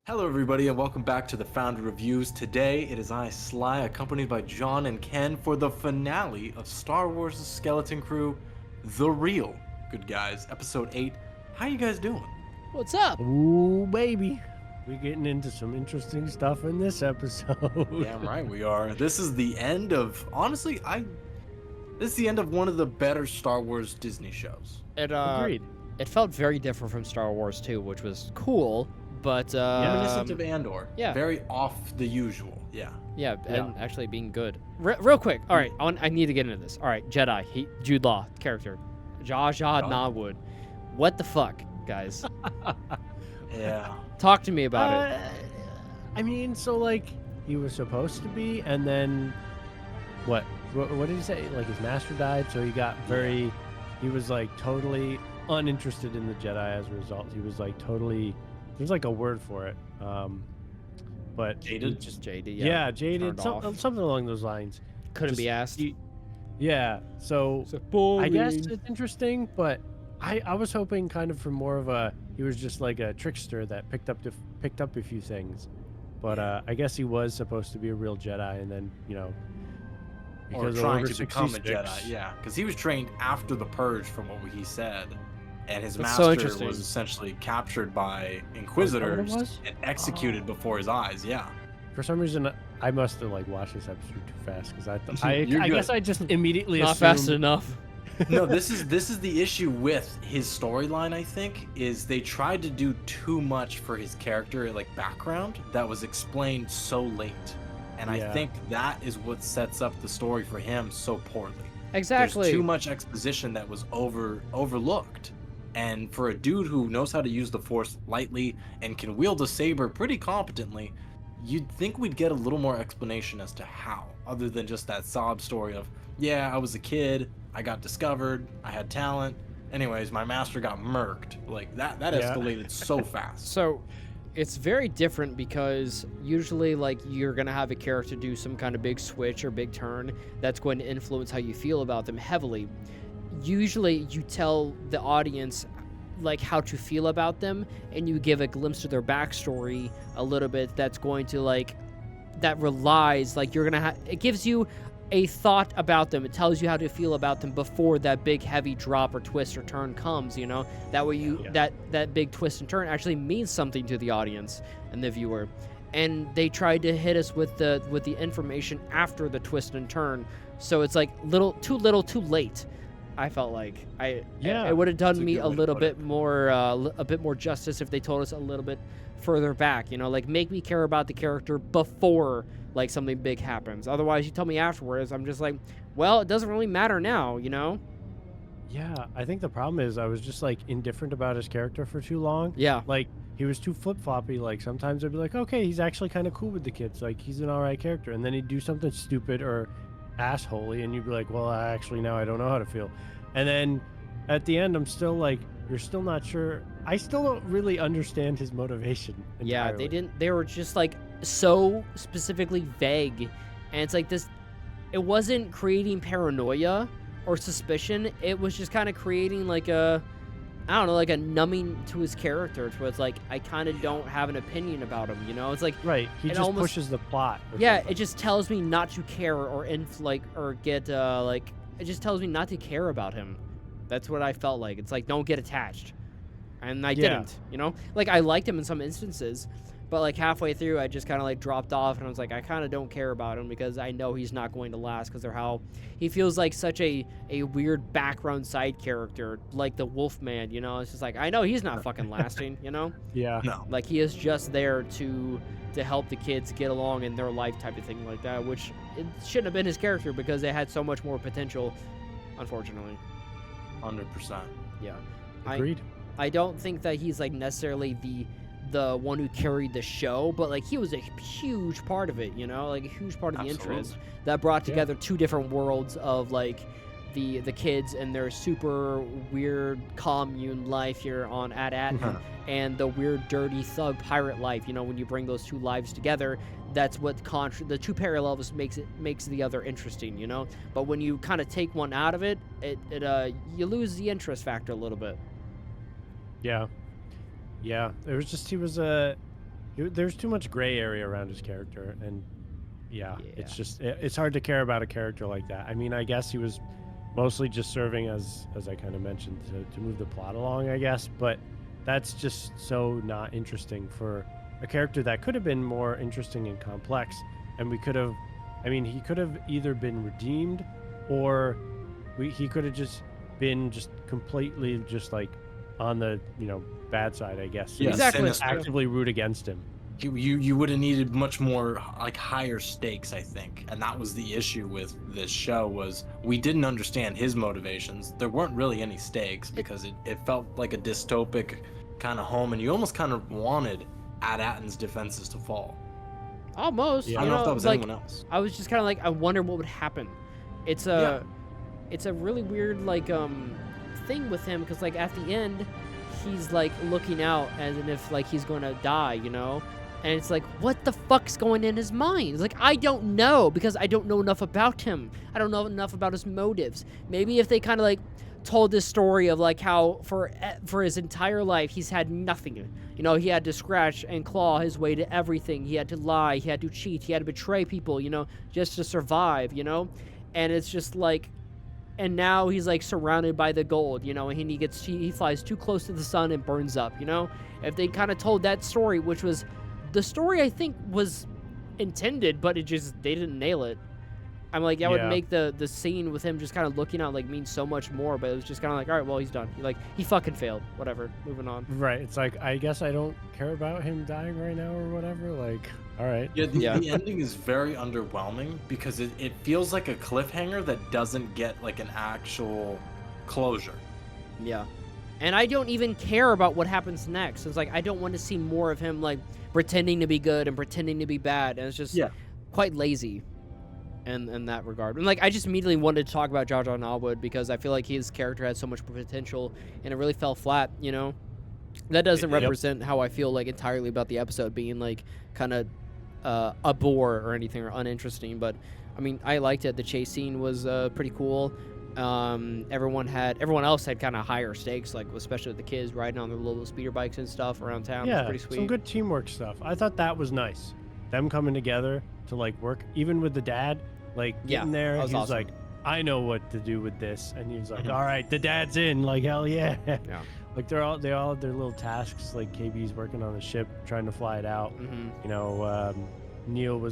Hello, everybody, and welcome back to the Foundry Reviews. Today, it is I, Sly, accompanied by John and Ken for the finale of Star Wars' Skeleton Crew, The Real Good Guys, Episode 8. How you guys doing? What's up? Ooh, baby. We're getting into some interesting stuff in this episode. Damn right we are. This is the end of, honestly, this is the end of one of the better Star Wars Disney shows. Agreed. It felt very different from Star Wars 2, which was cool, but Reminiscent of Andor. yeah. Very off the usual. Yeah. yeah, and actually being good. Real quick. All right, I need to get into this. All right, Jedi, Jude Law character, Jar Jar Nahwood. What the fuck, guys? Yeah. Talk to me about it. I mean, so like he was supposed to be, and then what did he say? Like his master died, so he got very. He was like totally uninterested in the Jedi as a result. He was like totally. There's like a word for it. But Jaded? Just jaded. yeah, jaded. turned off. Something along those lines. Couldn't be Just- asked. Yeah. So I guess it's interesting, but I was hoping kind of for more of a he was just like a trickster that picked up a few things, but I guess he was supposed to be a real Jedi, and then Or because of trying Order to become a 66 Jedi, yeah. Because he was trained after the Purge, from what he said. And his That's so master interesting. was essentially captured by Oh, is that what it Inquisitors was? and executed before his eyes, yeah. For some reason, I must have like watched this episode too fast because I You're I good. guess I just immediately Not assumed, fast enough. No, this is the issue with his storyline, I think, is they tried to do too much for his character, like background, that was explained so late. And I Yeah. think that is what sets up the story for him so poorly. Exactly. There's too much exposition that was overlooked. And for a dude who knows how to use the Force lightly and can wield a saber pretty competently, you'd think we'd get a little more explanation as to how, other than just that sob story of, yeah, I was a kid, I got discovered, I had talent. Anyways, my master got murked. Like that Yeah. escalated so fast. So it's very different because usually like you're going to have a character do some kind of big switch or big turn that's going to influence how you feel about them heavily. Usually you tell the audience like how to feel about them, and you give a glimpse of their backstory a little bit that's going to like that relies like you're going to it gives you a thought about them. It tells you how to feel about them before that big heavy drop or twist or turn comes, you know? That way you that big twist and turn actually means something to the audience and the viewer. And they tried to hit us with the information after the twist and turn. So it's like too little, too late. I felt like it would have that's done a me good a way to little put bit more a bit more justice if they told us a little bit further back, you know, like make me care about the character before like something big happens. Otherwise, you tell me afterwards, I'm just like, well, it doesn't really matter now, you know? Yeah, I think the problem is I was just like indifferent about his character for too long. Yeah. Like he was too flip-floppy. Like sometimes I'd be like, okay, he's actually kind of cool with the kids. Like he's an all right character, and then he'd do something stupid or assholey, and you'd be like, well, actually now I don't know how to feel. And then at the end, I'm still like, you're still not sure. I still don't really understand his motivation. Yeah, entirely. they were just like so specifically vague. And it's like this, it wasn't creating paranoia or suspicion. It was just kind of creating like I don't know, like a numbing to his character to where it's like, I kind of don't have an opinion about him, you know? It's like, Right, he it just almost- pushes the plot. or yeah, something. it just tells me not to care or get it just tells me not to care about him. That's what I felt like. It's like, don't get attached. And I didn't, you know? Like, I liked him in some instances, but like halfway through, I just kind of like dropped off and I was like, I kind of don't care about him because I know he's not going to last because they're how he feels like such a weird background side character, like the Wolfman, you know? It's just like, I know he's not fucking lasting, you know? Yeah. No. Like, he is just there to help the kids get along in their life type of thing like that, which it shouldn't have been his character because they had so much more potential, unfortunately. 100%. Yeah. Agreed. I don't think that he's like necessarily the one who carried the show, but like he was a huge part of it, you know, like a huge part of the interest Absolutely. that brought together two different worlds of like the kids and their super weird commune life here on At and the weird dirty thug pirate life. You know, when you bring those two lives together, that's what the two parallels makes the other interesting, you know. But when you kind of take one out of it, you lose the interest factor a little bit. Yeah. It was just he was There's too much gray area around his character, and yeah, Yeah. it's just it's hard to care about a character like that. I mean, I guess he was mostly just serving as I kind of mentioned to move the plot along, I guess, but that's just so not interesting for a character that could have been more interesting and complex, and we could have, I mean, he could have either been redeemed, or he could have just been just completely just like on the bad side, I guess. Yeah, Exactly. sinister. Actively root against him. You would have needed much more like higher stakes, I think, and that was the issue with this show, was we didn't understand his motivations. There weren't really any stakes because it felt like a dystopic kind of home, and you almost kind of wanted At-Atten's defenses to fall. Almost. Yeah. I You don't know if that was like, anyone else. I was just kind of like, I wonder what would happen. It's a really weird like thing with him, because like at the end, he's like looking out as if like he's going to die, and it's like, what the fuck's going in his mind? It's like, I don't know, because I don't know enough about him. I don't know enough about his motives. Maybe if they kind of like told this story of like how for his entire life he's had nothing. He had to scratch and claw his way to everything. He had to lie, he had to cheat, he had to betray people, just to survive, and it's just like, and now he's like surrounded by the gold, and he flies too close to the sun and burns up, If they kind of told that story, which was the story I think was intended, but they didn't nail it. I'm like, that would make the scene with him just kind of looking out like mean so much more, but it was just kind of like, all right, well, he's done. Like, he fucking failed. Whatever, moving on. Right. It's like, I guess I don't care about him dying right now or whatever. Like, all right. Yeah, the ending is very underwhelming because it feels like a cliffhanger that doesn't get like an actual closure. Yeah. And I don't even care about what happens next. It's like, I don't want to see more of him like pretending to be good and pretending to be bad. And it's just quite lazy in that regard. And like, I just immediately wanted to talk about Jar Jar Norwood because I feel like his character had so much potential and it really fell flat, That doesn't represent how I feel like entirely about the episode being like kind of a bore or anything or uninteresting. But I mean, I liked it. The chase scene was pretty cool. Everyone else had kind of higher stakes, like especially with the kids riding on their little speeder bikes and stuff around town. Yeah, It was pretty sweet. some good teamwork stuff. I thought that was nice. Them coming together to like work, even with the dad, like getting there. He was awesome. like, I know what to do with this, and he was like, all right, the dad's in. Like, hell yeah. Yeah. Like they all have their little tasks. Like KB's working on the ship, trying to fly it out. Mm-hmm. Neil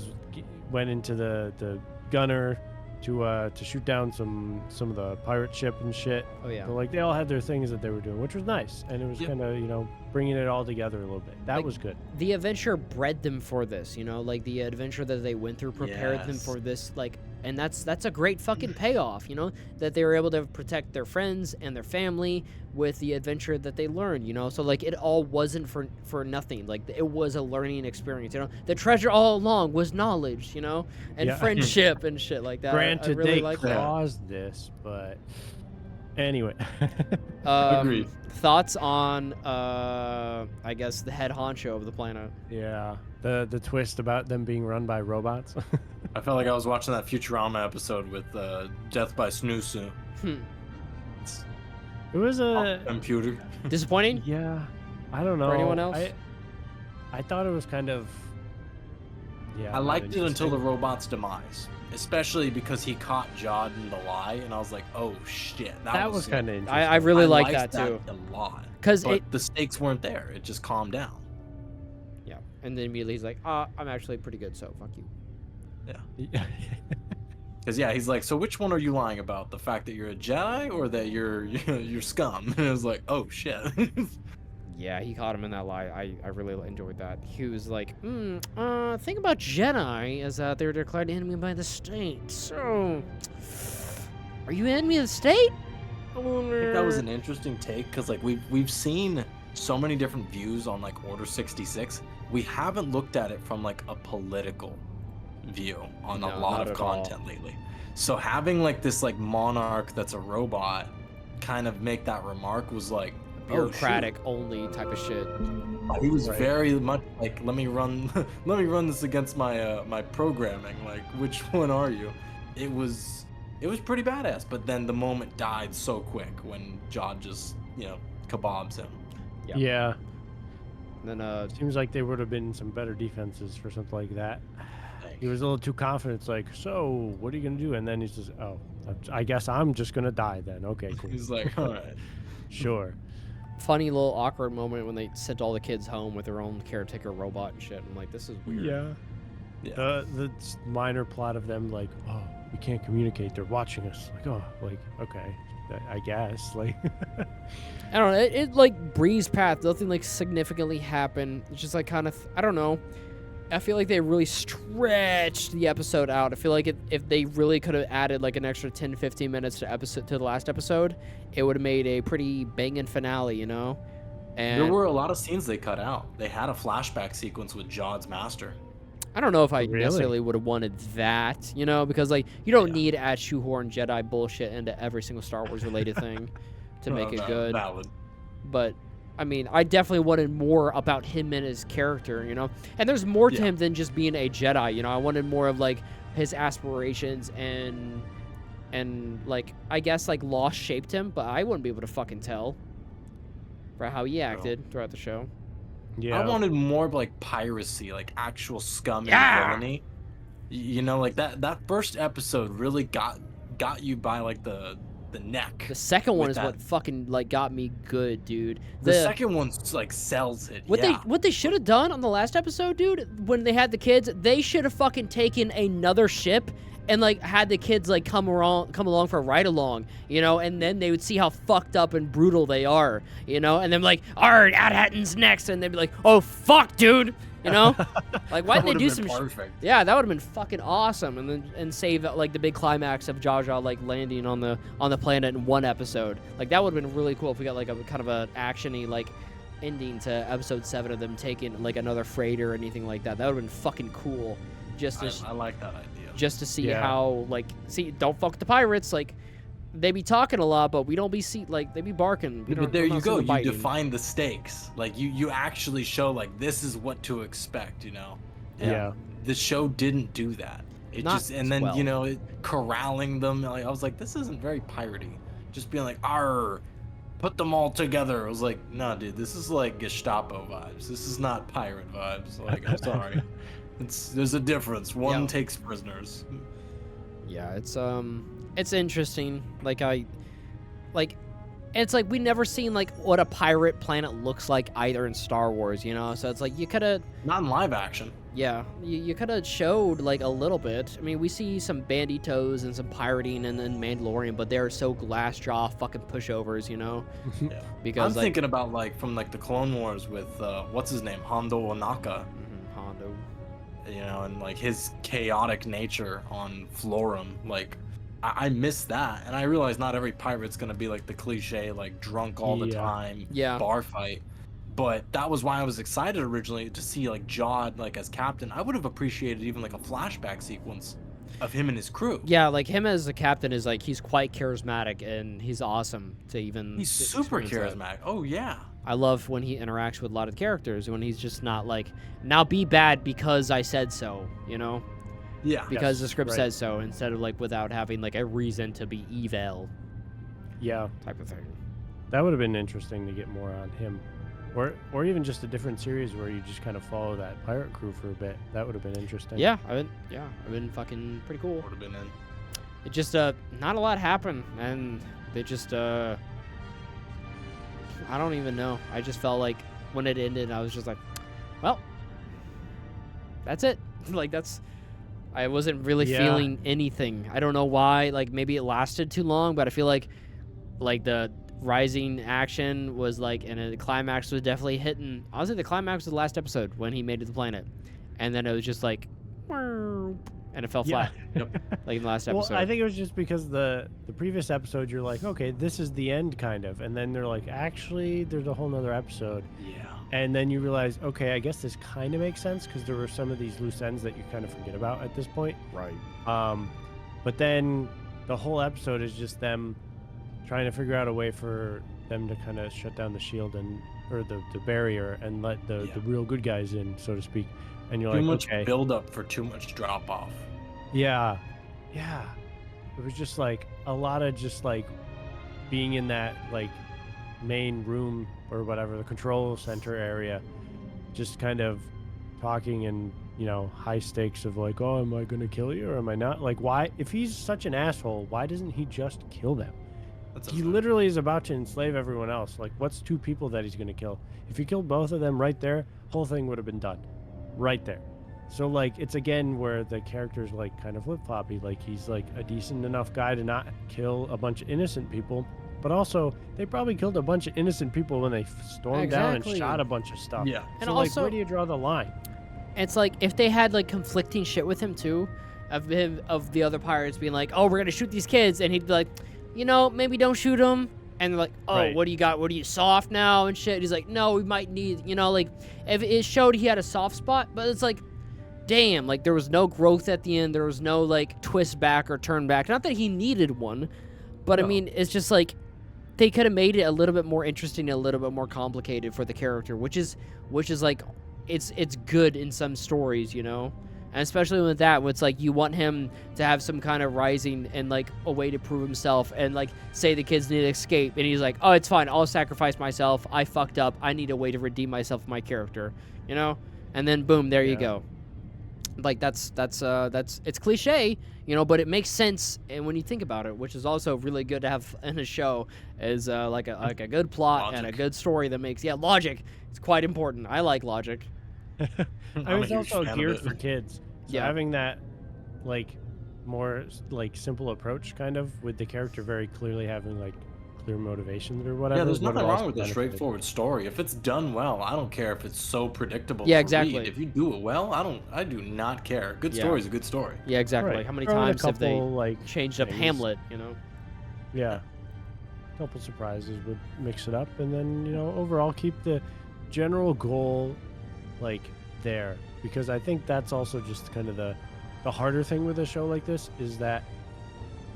went into the gunner to shoot down some of the pirate ship and shit. Oh yeah. So, like they all had their things that they were doing, which was nice, and it was kind of bringing it all together a little bit. That Like, was good. The adventure bred them for this, like the adventure that they went through prepared them Yes. for this, like, and that's a great fucking payoff, that they were able to protect their friends and their family with the adventure that they learned, so like it all wasn't for nothing, like it was a learning experience, the treasure all along was knowledge, and friendship and shit like that. Granted, I really they like that. caused this, but anyway. Agreed. Thoughts on I guess the head honcho of the planet. Yeah, the twist about them being run by robots. I felt like I was watching that Futurama episode with Death by Snooze. It was a Computer. Disappointing? yeah. I don't know. For anyone else? I thought it was kind of I liked it until the robot's demise, especially because he caught Jod in the lie, and I was like, "Oh shit!" That was kind of interesting. I really like liked that too. a lot, 'Cause but the stakes weren't there. It just calmed down. Yeah, and then immediately he's like, I'm actually pretty good, so fuck you. Yeah. Because he's like, "So which one are you lying about? The fact that you're a Jedi or that you're scum?" And I was like, "Oh shit." Yeah, he caught him in that lie. I really enjoyed that. He was like, thing about Jedi is that they're declared enemy by the state. So, are you enemy of the state? I think that was an interesting take because like we've seen so many different views on like Order 66. We haven't looked at it from like a political view on No, a lot not of at all. content lately. So having like this like monarch that's a robot kind of make that remark was like Bureaucratic only type of shit. He was Right. very much like, let me run this against my my programming. Like, which one are you? It was pretty badass. But then the moment died so quick when Jod just kebabs him. Yeah. Yeah. And then Seems like there would have been some better defenses for something like that. Like, He was a little too confident. It's like, so what are you gonna do? And then he's just, oh, I guess I'm just gonna die then. Okay, cool. he's like, all right. Sure. funny little awkward moment when they sent all the kids home with their own caretaker robot and shit. I'm like, this is weird. Yeah. The minor plot of them like, oh, we can't communicate. They're watching us. Like, oh, like, okay, I guess. Like, I don't know. It like breezed past. Nothing like significantly happened. It's just like kind of, I don't know. I feel like they really stretched the episode out. I feel like if they really could have added like an extra 10, 15 minutes to the last episode, it would have made a pretty banging finale, you know? And There were a lot of scenes they cut out. They had a flashback sequence with Jod's master. I don't know if I Really? necessarily would have wanted that, you know, because like you don't Yeah. need to add shoehorn Jedi bullshit into every single Star Wars related thing to make it good. Valid. But I mean, I definitely wanted more about him and his character, you know. And there's more to Yeah. him than just being a Jedi, you know. I wanted more of like his aspirations and like I guess like loss shaped him, but I wouldn't be able to fucking tell for how he acted throughout the show. yeah. I wanted more of like piracy, like actual scum Yeah. and villainy. You know, like that first episode really got you by like the neck. The second one With is what that- fucking like got me good, dude. The second one's like sells it. What yeah. they should have done on the last episode, dude, when they had the kids, they should have fucking taken another ship and like had the kids like come along for a ride along, you know, and then they would see how fucked up and brutal they are, you know, and then like, alright, Hatton's next, and they'd be like, oh fuck, dude, you know, like why That didn't they do would've some? been perfect. Yeah, that would have been fucking awesome, and save like the big climax of Jar Jar like landing on the planet in one episode. Like that would have been really cool if we got like a kind of a actiony like ending to episode 7 of them taking like another freighter or anything like that. That would have been fucking cool. I like that idea. Just to see Yeah. how like don't fuck with the pirates. Like they be talking a lot, but we don't be like they be barking. We But don't, there we're you not go. seeing You the biting. define the stakes. Like you actually show like this is what to expect. You know. Yeah. The show didn't do that. It Not just and as then well. you know it, corralling them. Like I was like, this isn't very piratey. Just being like, "Arr, put them all together." I was like, no, dude, this is like Gestapo vibes. This is not pirate vibes. Like, I'm sorry. There's a difference. One Yeah. takes prisoners. Yeah, it's interesting. It's like we never seen like what a pirate planet looks like either in Star Wars, you know. So it's like you could have, Not in live action. yeah, you could have showed like a little bit. I mean, we see some banditos and some pirating and then Mandalorian, but they're so glass jaw fucking pushovers, you know. Yeah. Because I'm like thinking about like from like the Clone Wars with what's his name, Hondo Onaka. Hondo. You know, and like his chaotic nature on Florum. Like I miss that, and I realize not every pirate's gonna be like the cliche, like drunk all the Yeah. time, Yeah. bar fight. But that was why I was excited originally to see like Jod like as captain. I would have appreciated even like a flashback sequence of him and his crew. Yeah, like him as a captain is like he's quite charismatic and he's awesome to even. He's super experience that. charismatic. Oh yeah. I love when he interacts with a lot of the characters, when he's just not like, now be bad because I said so, you know? Yeah. Because Yes, the script right. says so, instead of like without having like a reason to be evil Yeah. type of thing. That would have been interesting to get more on him. Or even just a different series where you just kind of follow that pirate crew for a bit. That would have been interesting. Yeah, I've been fucking pretty cool. Would have been in. It just, not a lot happened, and they just, I don't even know. I just felt like when it ended, I was just like, well, that's it. Like, I wasn't really Yeah. feeling anything. I don't know why. Like, maybe it lasted too long, but I feel like the rising action was like, and the climax was definitely hitting. Honestly, the climax was the last episode when he made it to the planet. And then it was just like, and it fell Yeah. flat. Like in the last Well, episode. I think it was just because the previous episode, you're like, okay, this is the end, kind of. And then they're like, actually, there's a whole nother episode. Yeah. And then you realize, okay, I guess this kind of makes sense because there were some of these loose ends that you kind of forget about at this point. Right. But then the whole episode is just them trying to figure out a way for them to kind of shut down the shield or the barrier and let the real good guys in, so to speak. And you're Too like, much okay, build up for too much drop off. yeah. It was just like a lot of just like being in that like main room or whatever, the control center area, just kind of talking and, you know, high stakes of like, oh, am I going to kill you or am I not? Like, why, if he's such an asshole, why doesn't he just kill them? He literally is about to enslave everyone else. Like, what's 2 people that he's going to kill? If he killed both of them right there, whole thing would have been done right there. So, like, it's again where the character's like kind of flip-floppy. Like, he's like a decent enough guy to not kill a bunch of innocent people, but also they probably killed a bunch of innocent people when they stormed down and shot a bunch of stuff. Yeah. And so, also, like, where do you draw the line? it's like if they had like conflicting shit with him too, of the other pirates being like, oh, we're gonna shoot these kids, and he'd be like, you know, maybe don't shoot them. And they're like, oh, Right. what do you got? What are you, soft now and shit? He's like, no, we might need, you know, like, if it showed he had a soft spot, but it's like, damn, like, there was no growth at the end. There was no, like, twist back or turn back. Not that he needed one, but I mean, it's just like, they could have made it a little bit more interesting, a little bit more complicated for the character, which is like, it's good in some stories, you know? And especially with that, it's like you want him to have some kind of rising and like a way to prove himself, and like say the kids need to escape, and he's like, oh, it's fine, I'll sacrifice myself. I fucked up. I need a way to redeem myself, my character, you know? And then boom, there you go. Like that's it's cliche, you know, but it makes sense, and when you think about it, which is also really good to have in a show, is like a good plot and a good story that makes logic. It's quite important. I like logic. I mean, it's also geared for kids. So Yeah. having that, like, more, like, simple approach, kind of, with the character very clearly having, like, clear motivations or whatever. Yeah, there's would nothing also wrong with a benefit. straightforward story. If it's done well, I don't care if it's so predictable. Yeah, to exactly. read. If you do it well, I do not care. Good story is a good story. Yeah, exactly. Right. Like how many Throw in a times have they couple, like, changed up things. Hamlet, you know? Yeah. A couple surprises would mix it up, and then, you know, overall keep the general goal, like, there. Because I think that's also just kind of the harder thing with a show like this, is that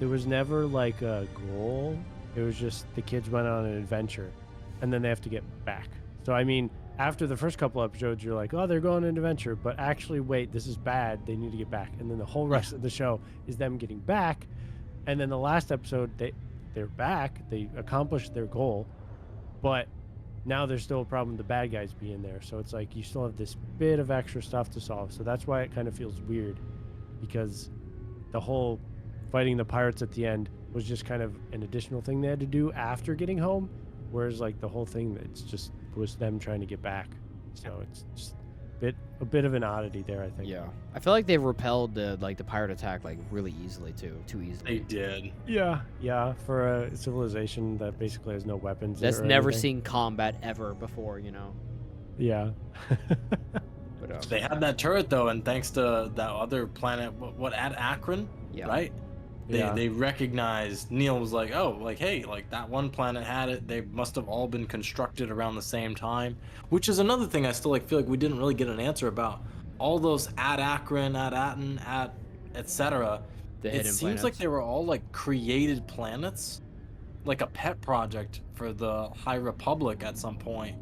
there was never, like, a goal. It was just the kids went on an adventure, and then they have to get back. So, I mean, after the first couple episodes, you're like, oh, they're going on an adventure, but actually, wait, this is bad. They need to get back. And then the whole rest of the show is them getting back. And then the last episode, they're back. They accomplished their goal, but now there's still a problem with the bad guys being there. So it's like you still have this bit of extra stuff to solve. So that's why it kind of feels weird, because the whole fighting the pirates at the end was just kind of an additional thing they had to do after getting home, whereas like the whole thing, it's just was them trying to get back. So it's just a bit of an oddity there, I think. Yeah. I feel like they've repelled the pirate attack like really easily too easily. They did. Yeah, for a civilization that basically has no weapons. That's or never anything. seen combat ever before, you know. Yeah. But They had that turret though, and thanks to that other planet, what at Akron, yeah. right? Yeah. They recognized, Neil was like, oh, like, hey, like that one planet had it. They must have all been constructed around the same time, which is another thing I still like feel like we didn't really get an answer about. All those at Akron, at Atten, at etc. The It hidden seems planets. like they were all like created planets, like a pet project for the High Republic at some point,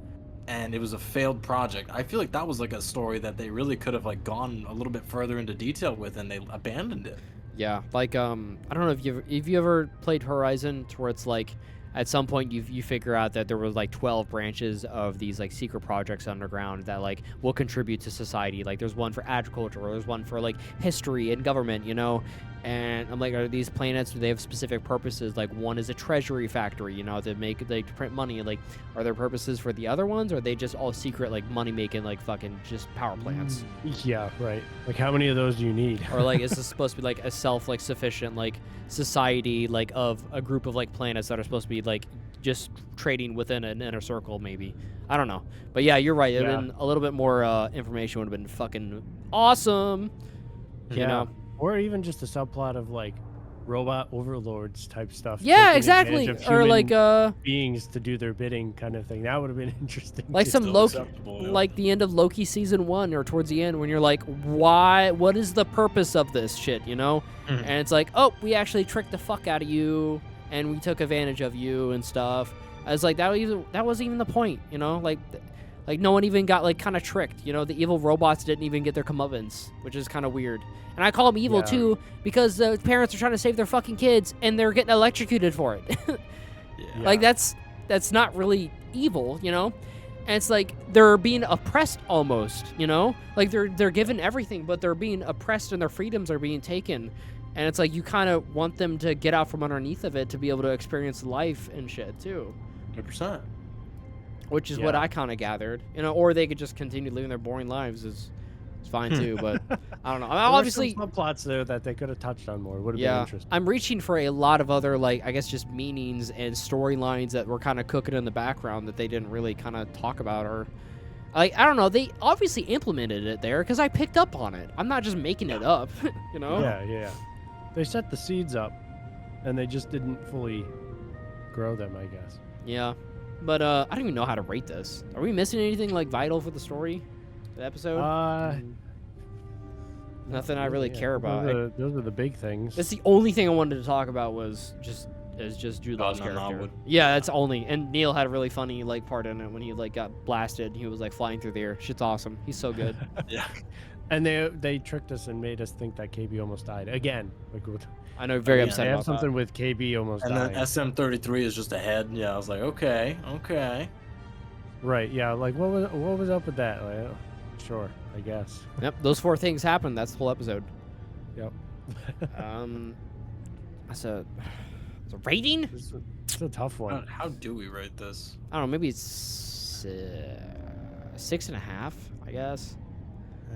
and it was a failed project. I feel like that was like a story that they really could have like gone a little bit further into detail with, and they abandoned it. Yeah, like I don't know if you ever played Horizon, to where it's like at some point you figure out that there were like 12 branches of these like secret projects underground that like will contribute to society. Like there's one for agriculture, or there's one for like history and government, you know. And I'm like, are these planets, do they have specific purposes? Like one is a treasury factory, you know, to print money. Like, are there purposes for the other ones, or are they just all secret like money making like fucking just power plants? Yeah, right. Like how many of those do you need? Or like is this supposed to be like a sufficient like society, like of a group of like planets that are supposed to be like just trading within an inner circle, maybe? I don't know, but yeah, you're right. Yeah. Been a little bit more information would have been fucking awesome. You know? Or even just a subplot of like robot overlords type stuff. Yeah, taking exactly. advantage of Or like human beings to do their bidding kind of thing. That would have been interesting. like too. some Still Loki, acceptable, yeah. like the end of Loki season 1, or towards the end when you're like, why? What is the purpose of this shit? You know? Mhm. And it's like, oh, we actually tricked the fuck out of you, and we took advantage of you and stuff. I was like, that wasn't even the point, you know? Like no one even got like kind of tricked, you know? The evil robots didn't even get their comeuppance, which is kind of weird. And I call them evil Yeah. too, because the parents are trying to save their fucking kids and they're getting electrocuted for it. Yeah. Like that's not really evil, you know? And it's like they're being oppressed almost, you know? Like they're given everything, but they're being oppressed and their freedoms are being taken. And it's like you kind of want them to get out from underneath of it to be able to experience life and shit too. 100%. Which is what I kind of gathered, you know, or they could just continue living their boring lives. It's fine too, but I don't know. I mean, obviously, some subplots there that they could have touched on more. Would have been interesting. I'm reaching for a lot of other, like, I guess just meanings and storylines that were kind of cooking in the background that they didn't really kind of talk about, or like, I don't know. They obviously implemented it there because I picked up on it. I'm not just making it up, you know? Yeah. They set the seeds up, and they just didn't fully grow them, I guess. Yeah. But I don't even know how to rate this. Are we missing anything like vital for the story, the episode? Nothing I really care about. Those are the big things. That's the only thing I wanted to talk about was just Jude Law's character. Yeah, that's only. And Neil had a really funny like part in it when he like got blasted. He was like flying through the air. Shit's awesome. He's so good. Yeah. And they tricked us and made us think that KB almost died again. Like I know, very upset they about have something with KB almost and dying. then SM33 is just ahead. Yeah, I was like, okay. Right. Yeah. Like what was up with that? Like, sure, I guess. Yep, those 4 things happened. That's the whole episode. Yep. That's a rating? It's a tough one. How do we rate this? I don't know. Maybe it's 6.5. I guess.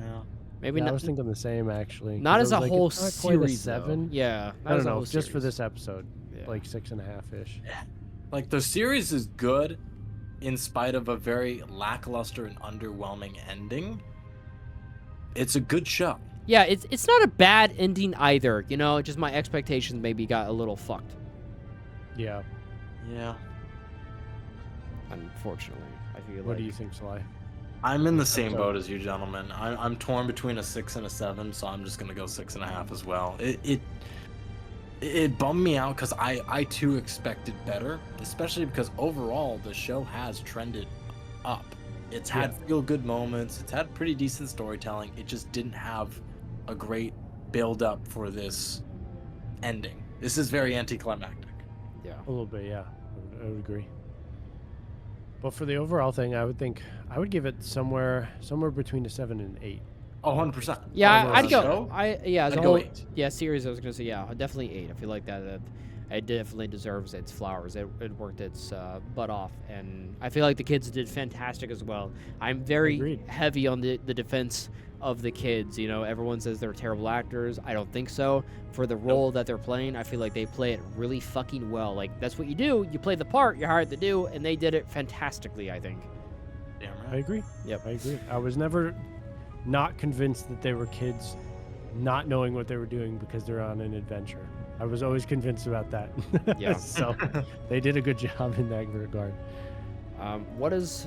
Yeah. Maybe I not. was thinking the same actually. Not as a like, whole it's not quite a series. 7. Though. Yeah. I don't know. Series. Just for this episode, Yeah. like 6.5-ish. Like the series is good, in spite of a very lackluster and underwhelming ending. It's a good show. Yeah, it's not a bad ending either. You know, just my expectations maybe got a little fucked. Yeah. Yeah. Unfortunately, I feel like. What do you think, Sly? I'm in the same boat as you, gentlemen. I'm torn between a 6 and a 7, so I'm just gonna go 6.5 as well. It bummed me out because I too expected better, especially because overall the show has trended up. It's had feel good moments. It's had pretty decent storytelling. It just didn't have a great build up for this ending. This is very anticlimactic. Yeah. A little bit, yeah. I would agree. But for the overall thing, I would think I would give it somewhere between a 7 and 8. Oh, 100%. Yeah, I'd As a go. show, As I'd a go whole 8. yeah series. I was gonna say definitely 8. I feel like that it definitely deserves its flowers. It worked its butt off, and I feel like the kids did fantastic as well. I'm very Agreed. heavy on the defense of the kids. You know, everyone says they're terrible actors. I don't think so. For the role that they're playing, I feel like they play it really fucking well. Like that's what you do. You play the part you're hired to do, and they did it fantastically. I think. Damn I right. agree. Yep. I agree. I was never not convinced that they were kids not knowing what they were doing because they're on an adventure. I was always convinced about that. Yeah. So they did a good job in that regard.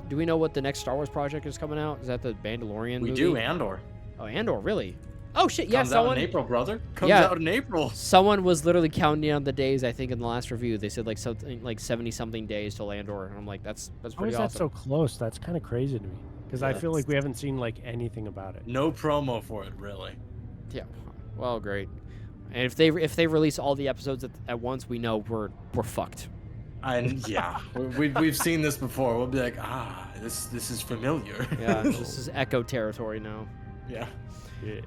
Do we know what the next Star Wars project is coming out? Is that the Mandalorian We movie? do Andor. Oh, Andor, really? Oh shit! Yeah, Comes out in April, brother. Comes Yeah. out in April. Someone was literally counting down the days. I think in the last review, they said like something like 70-something days till Andor, and I'm like, that's How pretty is that awesome. so close? That's kind of crazy to me because I Yeah, feel like we haven't seen like anything about it. No promo for it, really. Yeah. Well, great. And if they release all the episodes at once, we know we're fucked. And yeah, we've seen this before. We'll be like, this is familiar. Yeah, this is Echo territory now. Yeah. Yeah.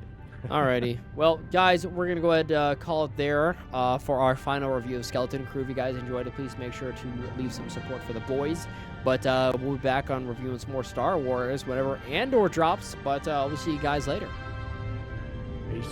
Alrighty. Well, guys, we're going to go ahead and call it there for our final review of Skeleton Crew. If you guys enjoyed it, please make sure to leave some support for the boys. But we'll be back on reviewing some more Star Wars whenever Andor drops. But we'll see you guys later. Peace.